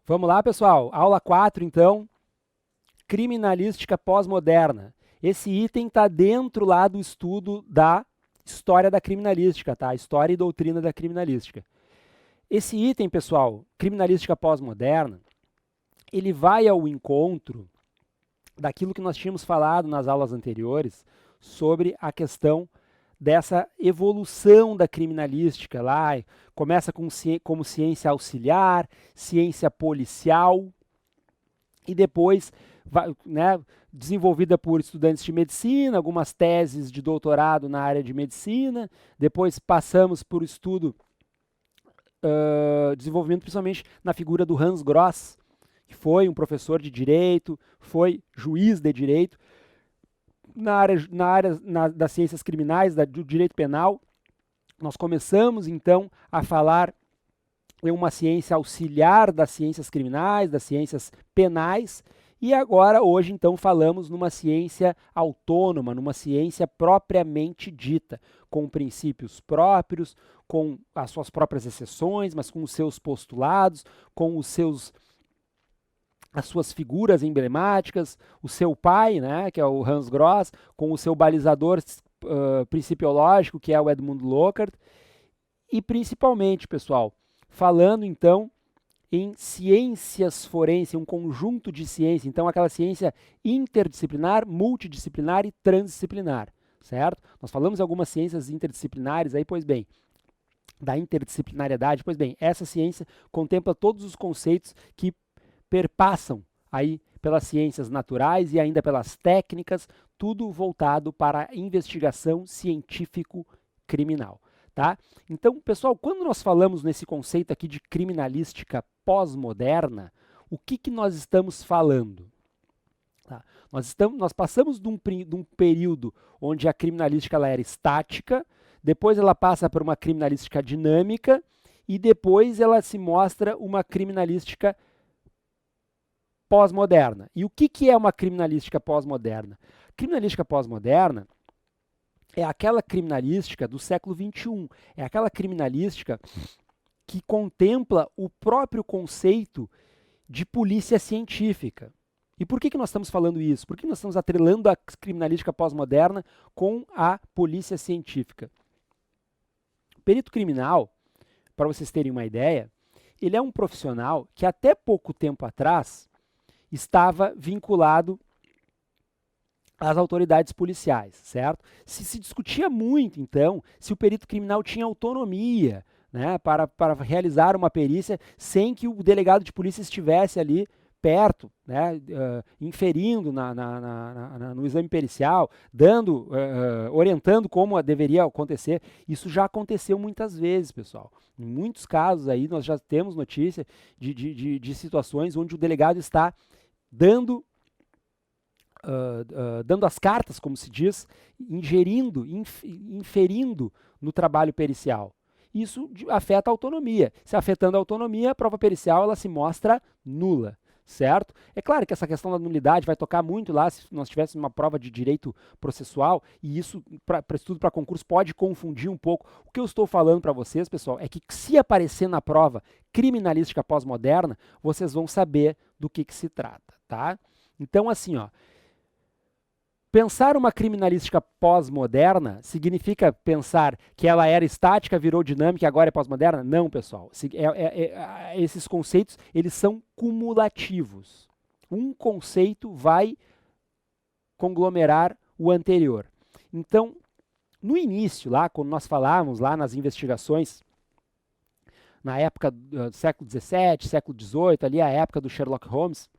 Vamos lá, pessoal. Aula 4, então. Criminalística pós-moderna. Esse item está dentro lá do estudo da história da criminalística, tá? História e doutrina da criminalística. Esse item, pessoal, criminalística pós-moderna, ele vai ao encontro daquilo que nós tínhamos falado nas aulas anteriores sobre a questão dessa evolução da criminalística lá. Começa como ciência auxiliar, ciência policial, e depois né, desenvolvida por estudantes de medicina, algumas teses de doutorado na área de medicina. Depois passamos por estudo, desenvolvimento principalmente na figura do Hans Gross, que foi um professor de direito, foi juiz de direito, das ciências criminais, do direito penal. Nós começamos, então, a falar em uma ciência auxiliar das ciências criminais, das ciências penais, e agora, hoje, então, falamos numa ciência autônoma, numa ciência propriamente dita, com princípios próprios, com as suas próprias exceções, mas com os seus postulados, com as suas figuras emblemáticas, o seu pai, né, que é o Hans Gross, com o seu balizador principiológico, que é o Edmund Lockhart, e principalmente, pessoal, falando então em ciências forenses, um conjunto de ciências, então aquela ciência interdisciplinar, multidisciplinar e transdisciplinar, certo? Nós falamos em algumas ciências interdisciplinares aí, pois bem, da interdisciplinariedade, pois bem, essa ciência contempla todos os conceitos que perpassam aí pelas ciências naturais e ainda pelas técnicas, tudo voltado para a investigação científico-criminal. Tá? Então, pessoal, quando nós falamos nesse conceito aqui de criminalística pós-moderna, o que nós estamos falando? Tá? Nós passamos de um período onde a criminalística ela era estática, depois ela passa por uma criminalística dinâmica e depois ela se mostra uma criminalística pós-moderna. E o que é uma criminalística pós-moderna? Criminalística pós-moderna é aquela criminalística do século XXI, é aquela criminalística que contempla o próprio conceito de polícia científica. E por que nós estamos falando isso? Por que nós estamos atrelando a criminalística pós-moderna com a polícia científica? O perito criminal, para vocês terem uma ideia, ele é um profissional que até pouco tempo atrás estava vinculado às autoridades policiais, certo? Se discutia muito, então, se o perito criminal tinha autonomia, né, para realizar uma perícia sem que o delegado de polícia estivesse ali perto, né, inferindo no exame pericial, orientando como deveria acontecer. Isso já aconteceu muitas vezes, pessoal. Em muitos casos aí nós já temos notícia de situações onde o delegado está dando as cartas, como se diz, inferindo no trabalho pericial. Isso afeta a autonomia. Se afetando a autonomia, a prova pericial ela se mostra nula, certo? É claro que essa questão da nulidade vai tocar muito lá se nós tivéssemos uma prova de direito processual, e isso, para estudo para concurso, pode confundir um pouco. O que eu estou falando para vocês, pessoal, é que se aparecer na prova criminalística pós-moderna, vocês vão saber do que se trata, tá? Então, assim, ó, pensar uma criminalística pós-moderna significa pensar que ela era estática, virou dinâmica e agora é pós-moderna? Não, pessoal. Esses conceitos eles são cumulativos. Um conceito vai conglomerar o anterior. Então, no início, lá, quando nós falávamos lá nas investigações, na época do século XVII, século XVIII, ali a época do Sherlock Holmes,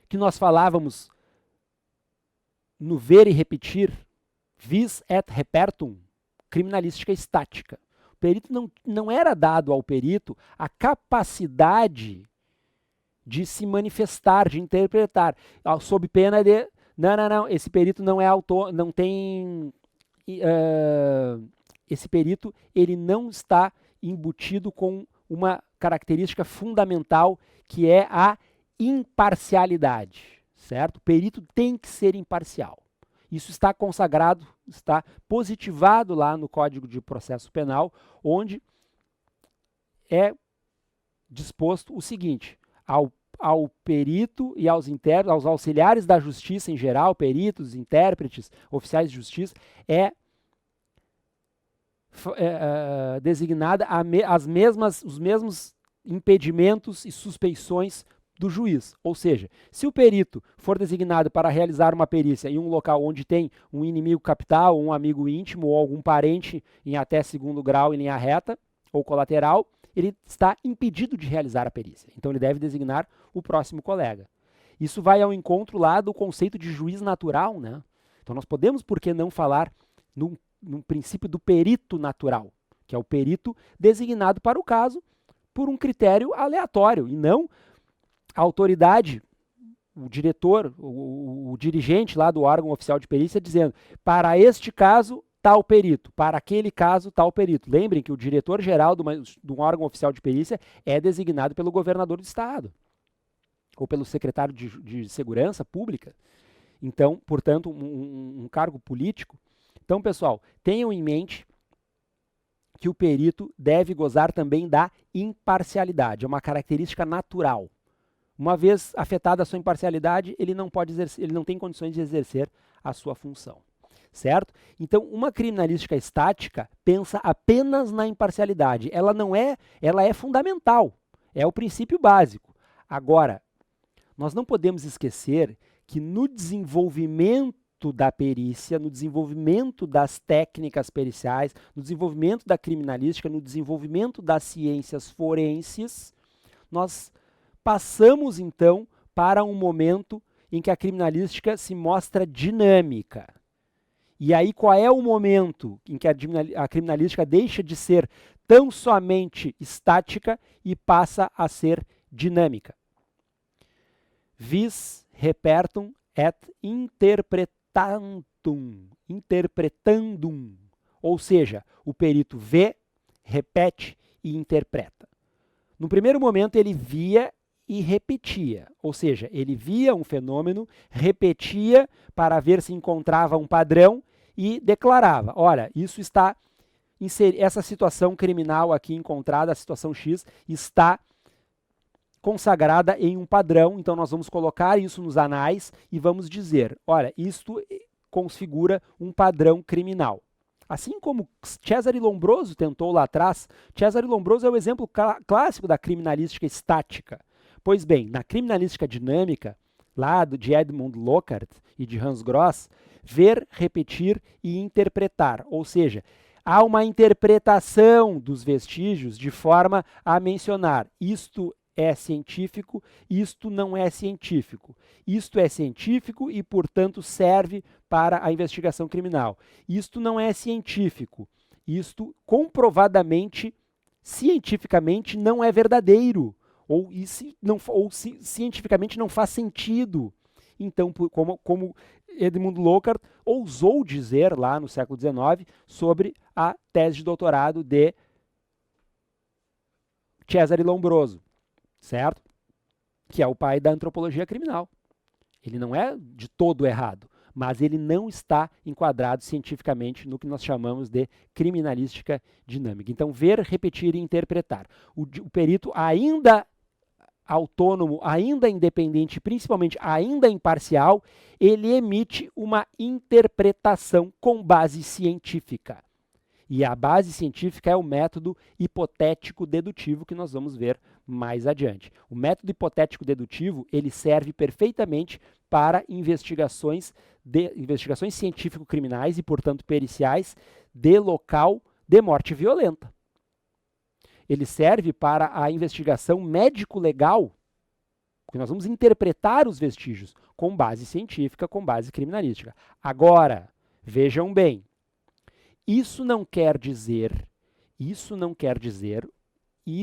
que nós falávamos no ver e repetir, vis et repertum, criminalística estática. O perito não era dado ao perito a capacidade de se manifestar, de interpretar, sob pena de, não, esse perito não é autor, não tem, esse perito ele não está embutido com uma característica fundamental que é a imparcialidade. Certo? O perito tem que ser imparcial. Isso está consagrado, está positivado lá no Código de Processo Penal, onde é disposto o seguinte, ao perito e aos auxiliares da justiça em geral, peritos, intérpretes, oficiais de justiça, designada os mesmos impedimentos e suspeições do juiz. Ou seja, se o perito for designado para realizar uma perícia em um local onde tem um inimigo capital, um amigo íntimo ou algum parente em até segundo grau em linha reta ou colateral, ele está impedido de realizar a perícia. Então ele deve designar o próximo colega. Isso vai ao encontro lá do conceito de juiz natural, né? Então nós podemos, por que não, falar num princípio do perito natural, que é o perito designado para o caso por um critério aleatório, e não a autoridade, o diretor, o dirigente lá do órgão oficial de perícia dizendo, para este caso, tal perito, para aquele caso, tal perito. Lembrem que o diretor-geral de um órgão oficial de perícia é designado pelo governador do estado, ou pelo secretário de Segurança Pública. Então, portanto, um cargo político. Então, pessoal, tenham em mente que o perito deve gozar também da imparcialidade, é uma característica natural. Uma vez afetada a sua imparcialidade, ele não tem condições de exercer a sua função, certo? Então, uma criminalística estática pensa apenas na imparcialidade. Ela é fundamental, é o princípio básico. Agora, nós não podemos esquecer que no desenvolvimento da perícia, no desenvolvimento das técnicas periciais, no desenvolvimento da criminalística, no desenvolvimento das ciências forenses, nós passamos, então, para um momento em que a criminalística se mostra dinâmica. E aí, qual é o momento em que a criminalística deixa de ser tão somente estática e passa a ser dinâmica? Vis repertum et interpretandum. Ou seja, o perito vê, repete e interpreta. No primeiro momento, ele via e repetia, ou seja, ele via um fenômeno, repetia para ver se encontrava um padrão e declarava, olha, essa situação criminal aqui encontrada, a situação X, está consagrada em um padrão, então nós vamos colocar isso nos anais e vamos dizer, olha, isto configura um padrão criminal. Assim como Cesare Lombroso tentou lá atrás, Cesare Lombroso é o exemplo clássico da criminalística estática. Pois bem, na criminalística dinâmica, lá de Edmund Lockhart e de Hans Gross, ver, repetir e interpretar, ou seja, há uma interpretação dos vestígios de forma a mencionar isto é científico, isto não é científico. Isto é científico e, portanto, serve para a investigação criminal. Isto não é científico. Isto comprovadamente, cientificamente, não é verdadeiro. Ou cientificamente não faz sentido. Então, como Edmund Lockhart ousou dizer lá no século XIX sobre a tese de doutorado de Cesare Lombroso, certo? Que é o pai da antropologia criminal. Ele não é de todo errado, mas ele não está enquadrado cientificamente no que nós chamamos de criminalística dinâmica. Então, ver, repetir e interpretar. O perito ainda autônomo, ainda independente, principalmente ainda imparcial, ele emite uma interpretação com base científica. E a base científica é o método hipotético-dedutivo que nós vamos ver mais adiante. O método hipotético-dedutivo, ele serve perfeitamente para investigações científico-criminais e, portanto, periciais de local de morte violenta. Ele serve para a investigação médico-legal, porque nós vamos interpretar os vestígios com base científica, com base criminalística. Agora, vejam bem, isso não quer dizer, e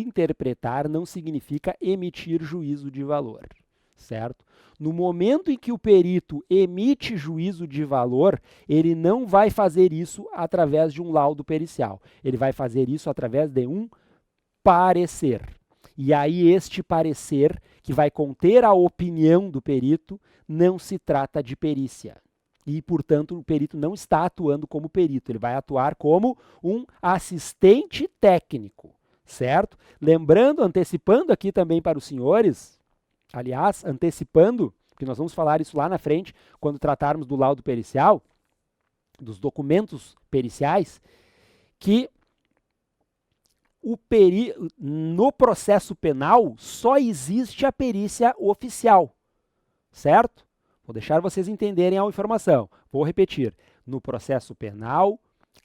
interpretar não significa emitir juízo de valor, certo? No momento em que o perito emite juízo de valor, ele não vai fazer isso através de um laudo pericial, ele vai fazer isso através de um parecer. E aí este parecer, que vai conter a opinião do perito, não se trata de perícia. E, portanto, o perito não está atuando como perito, ele vai atuar como um assistente técnico, certo? Lembrando, antecipando aqui também para os senhores, aliás, antecipando, porque nós vamos falar isso lá na frente, quando tratarmos do laudo pericial, dos documentos periciais, que no processo penal só existe a perícia oficial, certo? Vou deixar vocês entenderem a informação. Vou repetir. No processo penal,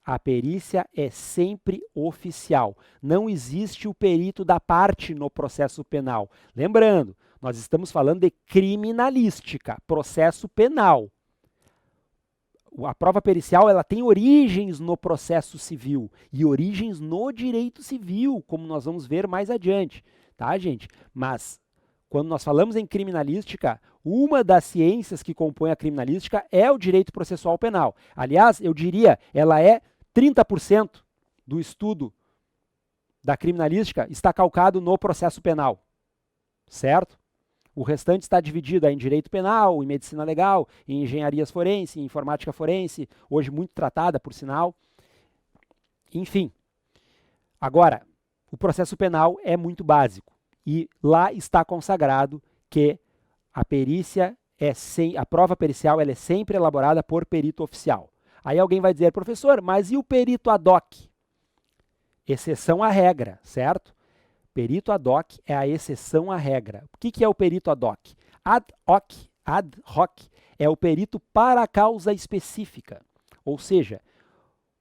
a perícia é sempre oficial. Não existe o perito da parte no processo penal. Lembrando, nós estamos falando de criminalística, processo penal. A prova pericial ela tem origens no processo civil e origens no direito civil, como nós vamos ver mais adiante, tá, gente? Mas quando nós falamos em criminalística, uma das ciências que compõe a criminalística é o direito processual penal. Aliás, eu diria, ela é 30% do estudo da criminalística está calcado no processo penal, certo? O restante está dividido em direito penal, em medicina legal, em engenharias forense, em informática forense, hoje muito tratada, por sinal. Enfim. Agora, o processo penal é muito básico. E lá está consagrado que a perícia a prova pericial ela é sempre elaborada por perito oficial. Aí alguém vai dizer, professor, mas e o perito ad hoc? Exceção à regra, certo? Perito ad hoc é a exceção à regra. O que é o perito ad hoc? Ad hoc é o perito para a causa específica. Ou seja,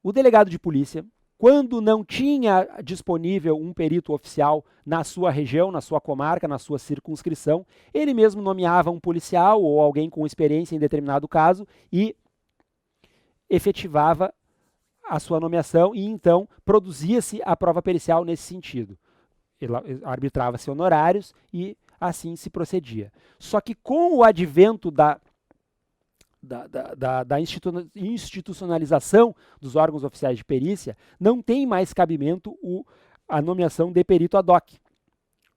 o delegado de polícia, quando não tinha disponível um perito oficial na sua região, na sua comarca, na sua circunscrição, ele mesmo nomeava um policial ou alguém com experiência em determinado caso e efetivava a sua nomeação e então produzia-se a prova pericial nesse sentido. Arbitrava-se honorários e assim se procedia. Só que com o advento da institucionalização dos órgãos oficiais de perícia, não tem mais cabimento a nomeação de perito ad hoc.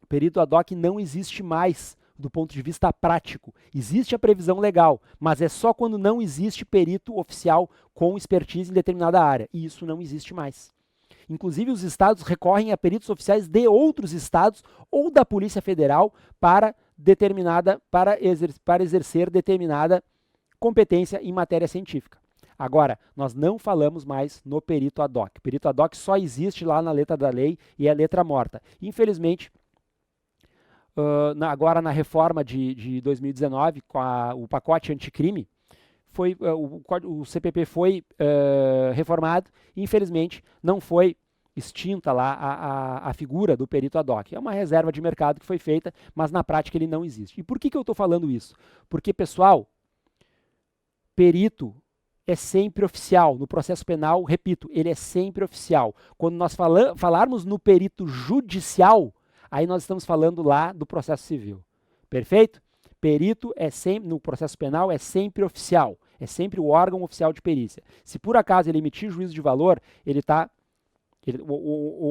O perito ad hoc não existe mais do ponto de vista prático. Existe a previsão legal, mas é só quando não existe perito oficial com expertise em determinada área. E isso não existe mais. Inclusive, os estados recorrem a peritos oficiais de outros estados ou da Polícia Federal para exercer determinada competência em matéria científica. Agora, nós não falamos mais no perito ad hoc. O perito ad hoc só existe lá na letra da lei e é letra morta. Infelizmente, agora na reforma de 2019, com o pacote anticrime, o CPP foi reformado e, infelizmente, não foi extinta lá a figura do perito ad hoc. É uma reserva de mercado que foi feita, mas na prática ele não existe. E por que eu estou falando isso? Porque, pessoal, perito é sempre oficial. No processo penal, repito, ele é sempre oficial. Quando nós falarmos no perito judicial, aí nós estamos falando lá do processo civil. Perfeito? Perito no processo penal é sempre oficial. É sempre o órgão oficial de perícia. Se por acaso ele emitir juízo de valor,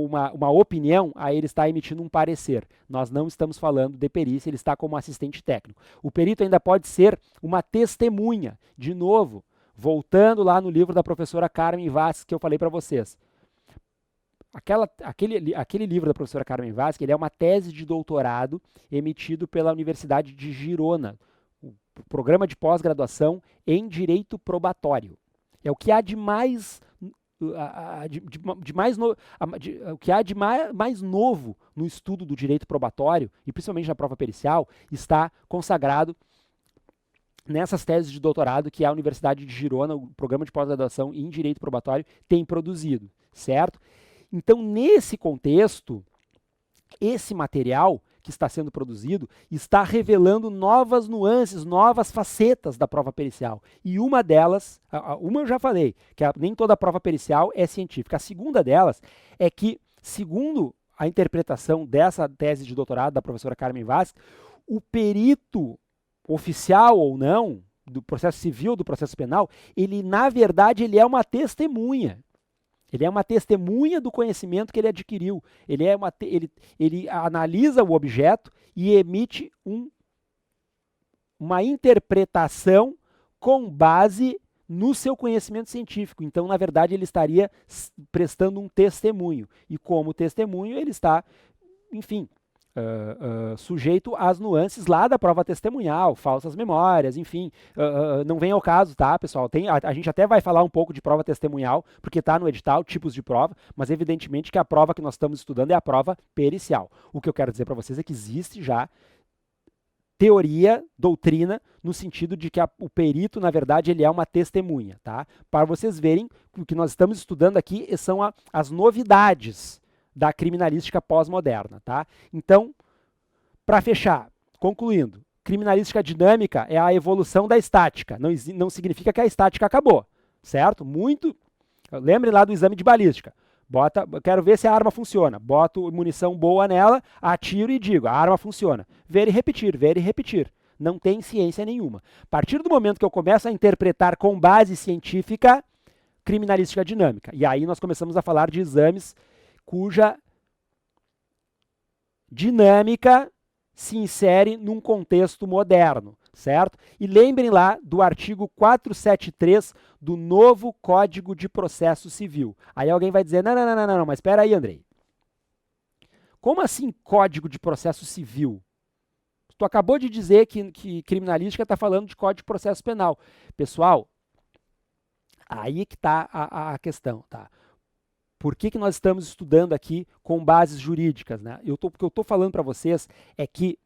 uma opinião, aí ele está emitindo um parecer. Nós não estamos falando de perícia, ele está como assistente técnico. O perito ainda pode ser uma testemunha. De novo, voltando lá no livro da professora Carmen Vaz, que eu falei para vocês. Aquele livro da professora Carmen Vaz, ele é uma tese de doutorado emitido pela Universidade de Girona, o programa de pós-graduação em Direito Probatório. É o que há de mais mais novo no estudo do direito probatório, e principalmente na prova pericial, está consagrado nessas teses de doutorado que a Universidade de Girona, o programa de pós-graduação em direito probatório, tem produzido, certo? Então, nesse contexto, esse material que está sendo produzido está revelando novas nuances, novas facetas da prova pericial. E uma delas, uma eu já falei, que nem toda prova pericial é científica. A segunda delas é que, segundo a interpretação dessa tese de doutorado da professora Carmen Vaz, o perito oficial ou não, do processo civil, do processo penal, ele, na verdade, ele é uma testemunha. Ele é uma testemunha do conhecimento que ele adquiriu. Ele analisa o objeto e emite uma interpretação com base no seu conhecimento científico. Então, na verdade, ele estaria prestando um testemunho. E como testemunho, ele está, enfim, sujeito às nuances lá da prova testemunhal, falsas memórias, enfim, não vem ao caso, tá, pessoal? A gente até vai falar um pouco de prova testemunhal, porque está no edital, tipos de prova, mas evidentemente que a prova que nós estamos estudando é a prova pericial. O que eu quero dizer para vocês é que existe já teoria, doutrina, no sentido de que o perito, na verdade, ele é uma testemunha, tá? Para vocês verem, o que nós estamos estudando aqui são as novidades da criminalística pós-moderna, tá? Então, para fechar, concluindo, criminalística dinâmica é a evolução da estática, não significa que a estática acabou, certo? Lembre lá do exame de balística. Quero ver se a arma funciona. Boto munição boa nela, atiro e digo, a arma funciona. Ver e repetir, ver e repetir. Não tem ciência nenhuma. A partir do momento que eu começo a interpretar com base científica, criminalística dinâmica. E aí nós começamos a falar de exames cuja dinâmica se insere num contexto moderno, certo? E lembrem lá do artigo 473 do novo Código de Processo Civil. Aí alguém vai dizer, não, mas espera aí, Andrei. Como assim Código de Processo Civil? Tu acabou de dizer que criminalística está falando de Código de Processo Penal. Pessoal, aí que está a questão, tá? Por que nós estamos estudando aqui com bases jurídicas, né? O que eu estou falando para vocês é que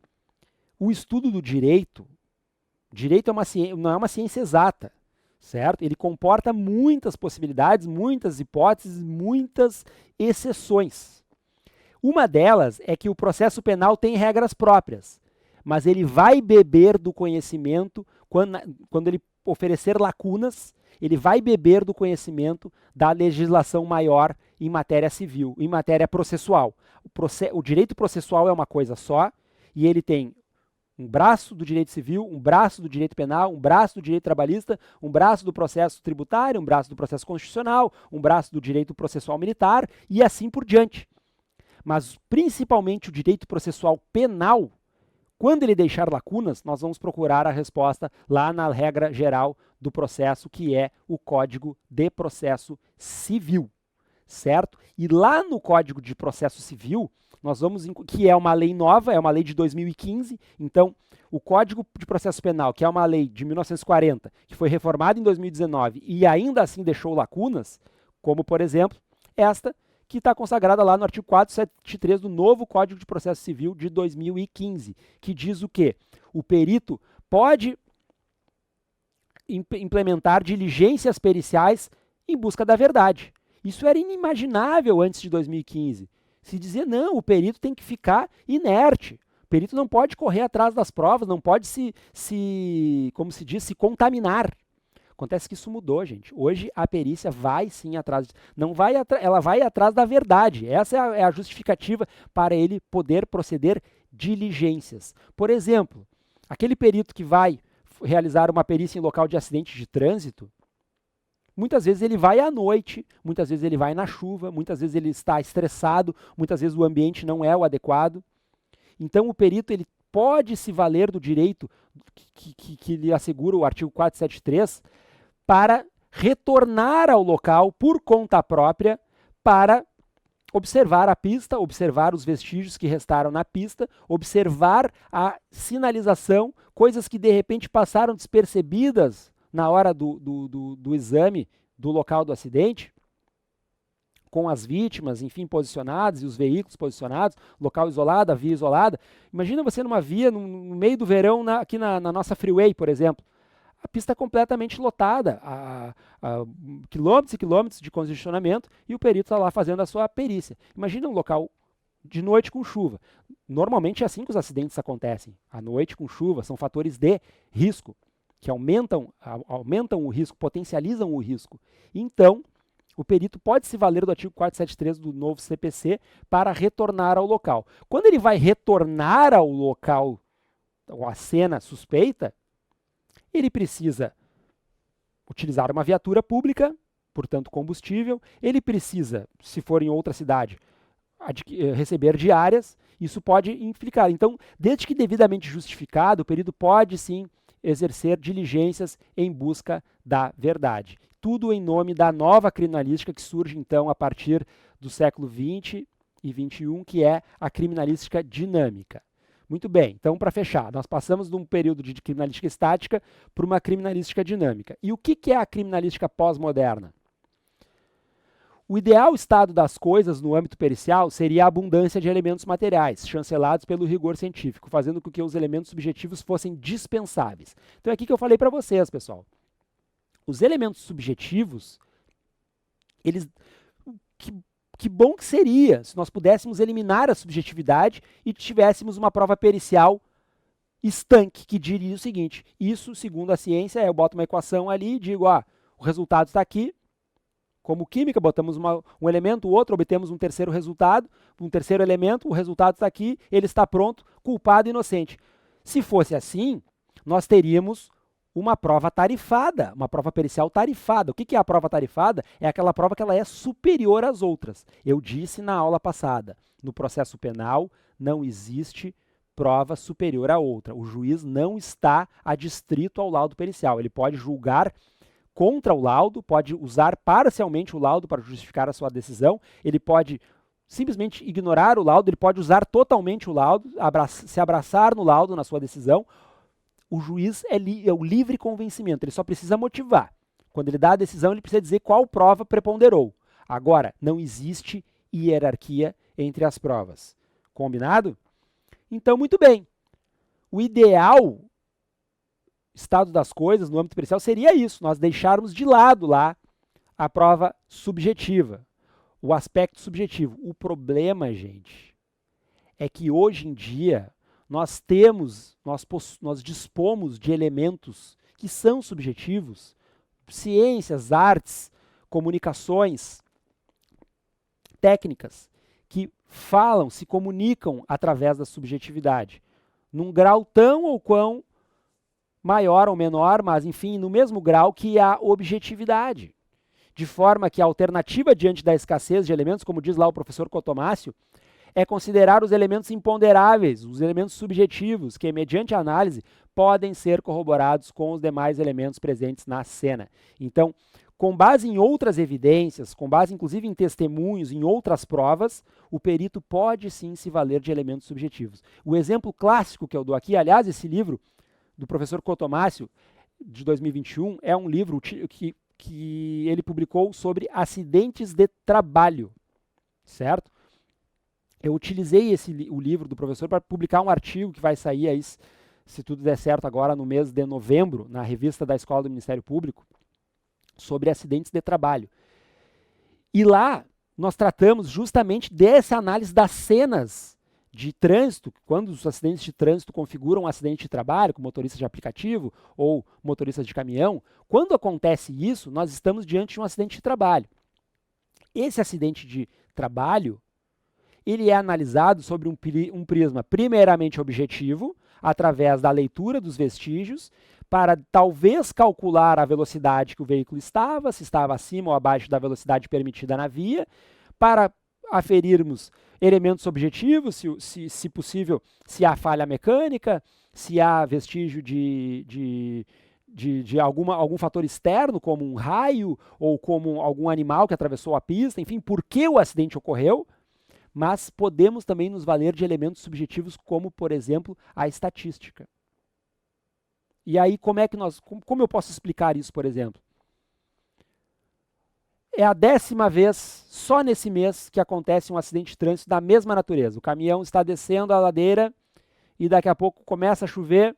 o estudo do direito não é uma ciência exata, certo? Ele comporta muitas possibilidades, muitas hipóteses, muitas exceções. Uma delas é que o processo penal tem regras próprias, mas ele vai beber do conhecimento quando ele oferecer lacunas. Ele vai beber do conhecimento da legislação maior em matéria civil, em matéria processual. O direito processual é uma coisa só, e ele tem um braço do direito civil, um braço do direito penal, um braço do direito trabalhista, um braço do processo tributário, um braço do processo constitucional, um braço do direito processual militar, e assim por diante. Mas, principalmente, o direito processual penal, quando ele deixar lacunas, nós vamos procurar a resposta lá na regra geral do processo, que é o Código de Processo Civil, certo? E lá no Código de Processo Civil, nós vamos, que é uma lei nova, é uma lei de 2015, então o Código de Processo Penal, que é uma lei de 1940, que foi reformada em 2019 e ainda assim deixou lacunas, como, por exemplo, esta, que está consagrada lá no artigo 473 do novo Código de Processo Civil de 2015, que diz o quê? O perito pode implementar diligências periciais em busca da verdade. Isso era inimaginável antes de 2015. Se dizia, não, o perito tem que ficar inerte. O perito não pode correr atrás das provas, não pode como se diz, se contaminar. Acontece que isso mudou, gente. Hoje a perícia vai sim atrás, ela vai atrás da verdade. Essa é a justificativa para ele poder proceder diligências. Por exemplo, aquele perito que vai realizar uma perícia em local de acidente de trânsito, muitas vezes ele vai à noite, muitas vezes ele vai na chuva, muitas vezes ele está estressado, muitas vezes o ambiente não é o adequado. Então o perito ele pode se valer do direito que lhe assegura o artigo 473 para retornar ao local por conta própria para observar a pista, observar os vestígios que restaram na pista, observar a sinalização, coisas que de repente passaram despercebidas na hora do exame do local do acidente, com as vítimas, enfim, posicionadas e os veículos posicionados, local isolado, a via isolada. Imagina você numa via no meio do verão, aqui na nossa freeway, por exemplo. A pista completamente lotada, a quilômetros e quilômetros de congestionamento, e o perito está lá fazendo a sua perícia. Imagina um local de noite com chuva. Normalmente é assim que os acidentes acontecem. À noite com chuva, são fatores de risco, que aumentam o risco, potencializam o risco. Então, o perito pode se valer do artigo 473 do novo CPC para retornar ao local. Quando ele vai retornar ao local, ou à cena suspeita, ele precisa utilizar uma viatura pública, portanto combustível, ele precisa, se for em outra cidade, receber diárias, isso pode implicar. Então, desde que devidamente justificado, o perito pode sim exercer diligências em busca da verdade. Tudo em nome da nova criminalística que surge, então, a partir do século XX e XXI, que é a criminalística dinâmica. Muito bem, então, para fechar, nós passamos de um período de criminalística estática para uma criminalística dinâmica. E o que é a criminalística pós-moderna? O ideal estado das coisas no âmbito pericial seria a abundância de elementos materiais, chancelados pelo rigor científico, fazendo com que os elementos subjetivos fossem dispensáveis. Então é aqui que eu falei para vocês, pessoal. Os elementos subjetivos, eles... Que bom que seria se nós pudéssemos eliminar a subjetividade e tivéssemos uma prova pericial estanque, que diria o seguinte: isso, segundo a ciência, eu boto uma equação ali e digo, o resultado está aqui. Como química, botamos um elemento, o outro, obtemos um terceiro resultado, um terceiro elemento, o resultado está aqui, ele está pronto, culpado e inocente. Se fosse assim, nós teríamos uma prova tarifada, uma prova pericial tarifada. O que é a prova tarifada? É aquela prova que ela é superior às outras. Eu disse na aula passada, no processo penal não existe prova superior à outra. O juiz não está adstrito ao laudo pericial. Ele pode julgar contra o laudo, pode usar parcialmente o laudo para justificar a sua decisão, ele pode simplesmente ignorar o laudo, ele pode usar totalmente o laudo, se abraçar no laudo na sua decisão. O juiz é o livre convencimento, ele só precisa motivar. Quando ele dá a decisão, ele precisa dizer qual prova preponderou. Agora, não existe hierarquia entre as provas. Combinado? Então, muito bem. O ideal estado das coisas no âmbito pericial seria isso, nós deixarmos de lado lá a prova subjetiva, o aspecto subjetivo. O problema, gente, é que hoje em dia nós dispomos de elementos que são subjetivos, ciências, artes, comunicações, técnicas, que falam, se comunicam através da subjetividade, num grau tão ou quão maior ou menor, mas enfim, no mesmo grau que a objetividade. De forma que a alternativa diante da escassez de elementos, como diz lá o professor Cotomácio, é considerar os elementos imponderáveis, os elementos subjetivos, que, mediante a análise, podem ser corroborados com os demais elementos presentes na cena. Então, com base em outras evidências, com base inclusive em testemunhos, em outras provas, o perito pode sim se valer de elementos subjetivos. O exemplo clássico que eu dou aqui, aliás, esse livro do professor Cotomácio, de 2021, é um livro que ele publicou sobre acidentes de trabalho, certo? Eu utilizei o livro do professor para publicar um artigo que vai sair aí, se tudo der certo agora no mês de novembro, na revista da Escola do Ministério Público, sobre acidentes de trabalho. E lá nós tratamos justamente dessa análise das cenas de trânsito, quando os acidentes de trânsito configuram um acidente de trabalho, com motoristas de aplicativo ou motoristas de caminhão. Quando acontece isso, nós estamos diante de um acidente de trabalho. Esse acidente de trabalho, ele é analisado sobre um prisma primeiramente objetivo, através da leitura dos vestígios, para talvez calcular a velocidade que o veículo estava, se estava acima ou abaixo da velocidade permitida na via, para aferirmos elementos objetivos, se possível, se há falha mecânica, se há vestígio de algum fator externo, como um raio ou como algum animal que atravessou a pista, enfim, por que o acidente ocorreu, mas podemos também nos valer de elementos subjetivos como, por exemplo, a estatística. E aí, como eu posso explicar isso, por exemplo? É a 10ª vez, só nesse mês, que acontece um acidente de trânsito da mesma natureza. O caminhão está descendo a ladeira e daqui a pouco começa a chover.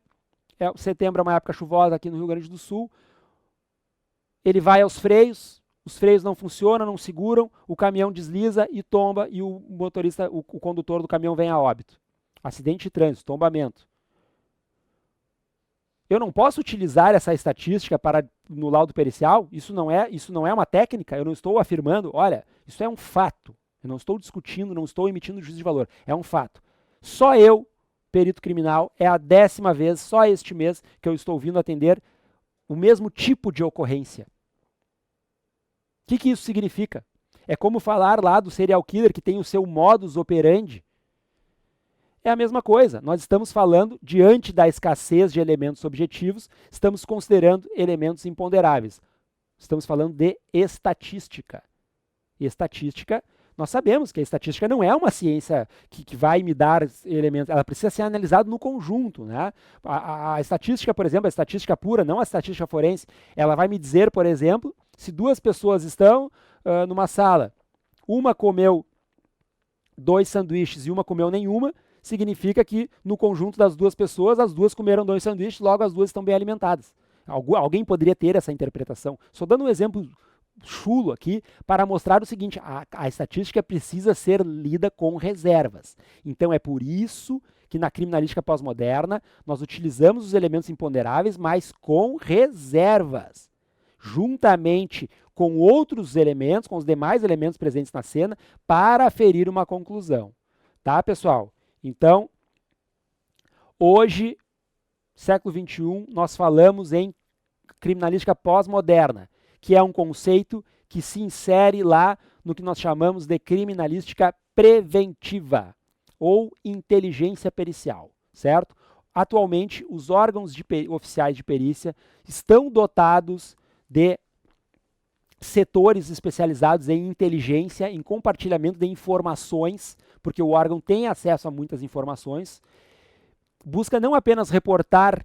Setembro é uma época chuvosa aqui no Rio Grande do Sul. Ele vai aos freios, os freios não funcionam, não seguram, o caminhão desliza e tomba e o motorista, o condutor do caminhão vem a óbito. Acidente de trânsito, tombamento. Eu não posso utilizar essa estatística no laudo pericial, isso não é uma técnica, eu não estou afirmando, olha, isso é um fato. Eu não estou discutindo, não estou emitindo juízo de valor, é um fato. Só eu, perito criminal, é a 10ª vez, só este mês, que eu estou vindo atender o mesmo tipo de ocorrência. O que isso significa? É como falar lá do serial killer que tem o seu modus operandi. é a mesma coisa. Nós estamos falando, diante da escassez de elementos objetivos, estamos considerando elementos imponderáveis. Estamos falando de estatística. E estatística, nós sabemos que a estatística não é uma ciência que vai me dar elementos, ela precisa ser analisada no conjunto, né? A estatística, por exemplo, a estatística pura, não a estatística forense, ela vai me dizer, por exemplo, se duas pessoas estão numa sala, uma comeu 2 sanduíches e uma comeu nenhuma, significa que no conjunto das duas pessoas, as duas comeram 2 sanduíches, logo as duas estão bem alimentadas. Alguém poderia ter essa interpretação. Só dando um exemplo chulo aqui para mostrar o seguinte, a estatística precisa ser lida com reservas. Então é por isso que na criminalística pós-moderna nós utilizamos os elementos imponderáveis, mas com reservas, juntamente com outros elementos, com os demais elementos presentes na cena, para aferir uma conclusão. Tá, pessoal? Então, hoje, século XXI, nós falamos em criminalística pós-moderna, que é um conceito que se insere lá no que nós chamamos de criminalística preventiva ou inteligência pericial, certo? Atualmente, os órgãos oficiais de perícia estão dotados de setores especializados em inteligência, em compartilhamento de informações, porque o órgão tem acesso a muitas informações, busca não apenas reportar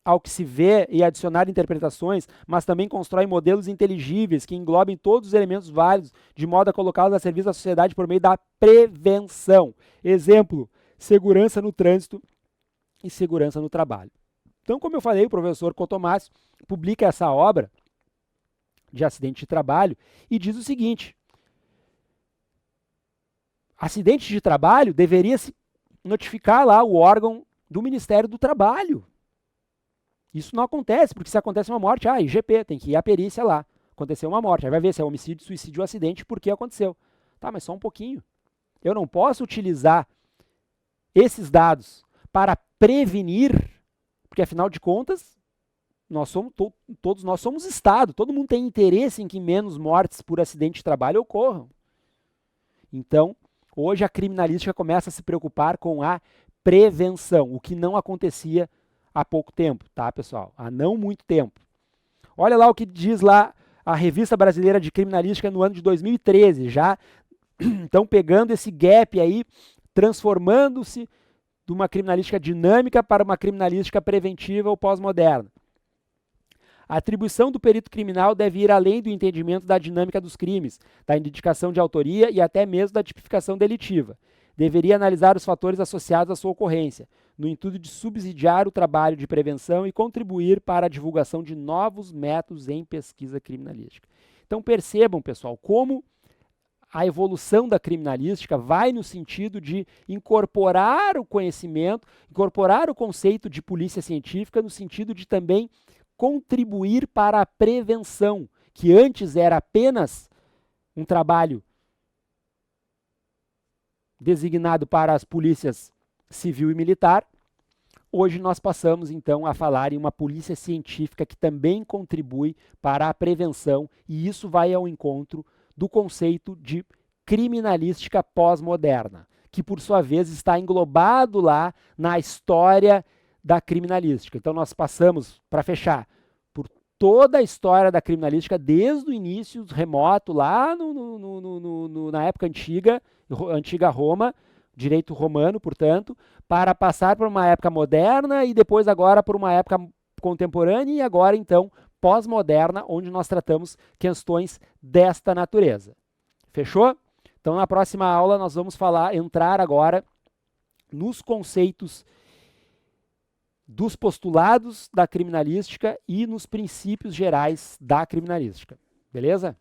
ao que se vê e adicionar interpretações, mas também constrói modelos inteligíveis que englobem todos os elementos válidos, de modo a colocá-los a serviço da sociedade por meio da prevenção. Exemplo, segurança no trânsito e segurança no trabalho. Então, como eu falei, o professor Cotomassi publica essa obra de acidente de trabalho e diz o seguinte: acidente de trabalho deveria se notificar lá o órgão do Ministério do Trabalho. Isso não acontece, porque se acontece uma morte, IGP, tem que ir à perícia lá. Aconteceu uma morte, aí vai ver se é homicídio, suicídio ou acidente, por que aconteceu. Tá, mas só um pouquinho. Eu não posso utilizar esses dados para prevenir, porque afinal de contas, todos nós somos Estado, todo mundo tem interesse em que menos mortes por acidente de trabalho ocorram. Então, hoje a criminalística começa a se preocupar com a prevenção, o que não acontecia há pouco tempo, tá, pessoal? Há não muito tempo. Olha lá o que diz lá a Revista Brasileira de Criminalística no ano de 2013, já então pegando esse gap aí, transformando-se de uma criminalística dinâmica para uma criminalística preventiva ou pós-moderna. A atribuição do perito criminal deve ir além do entendimento da dinâmica dos crimes, da indicação de autoria e até mesmo da tipificação delitiva. Deveria analisar os fatores associados à sua ocorrência, no intuito de subsidiar o trabalho de prevenção e contribuir para a divulgação de novos métodos em pesquisa criminalística. Então percebam, pessoal, como a evolução da criminalística vai no sentido de incorporar o conhecimento, incorporar o conceito de polícia científica no sentido de também contribuir para a prevenção, que antes era apenas um trabalho designado para as polícias civil e militar. Hoje nós passamos então a falar em uma polícia científica que também contribui para a prevenção, e isso vai ao encontro do conceito de criminalística pós-moderna, que por sua vez está englobado lá na história da criminalística. Então nós passamos, para fechar, por toda a história da criminalística, desde o início remoto, lá na época antiga Roma, direito romano, portanto, para passar por uma época moderna e depois agora por uma época contemporânea e agora então pós-moderna, onde nós tratamos questões desta natureza. Fechou? Então na próxima aula nós vamos entrar agora nos conceitos dos postulados da criminalística e nos princípios gerais da criminalística. Beleza?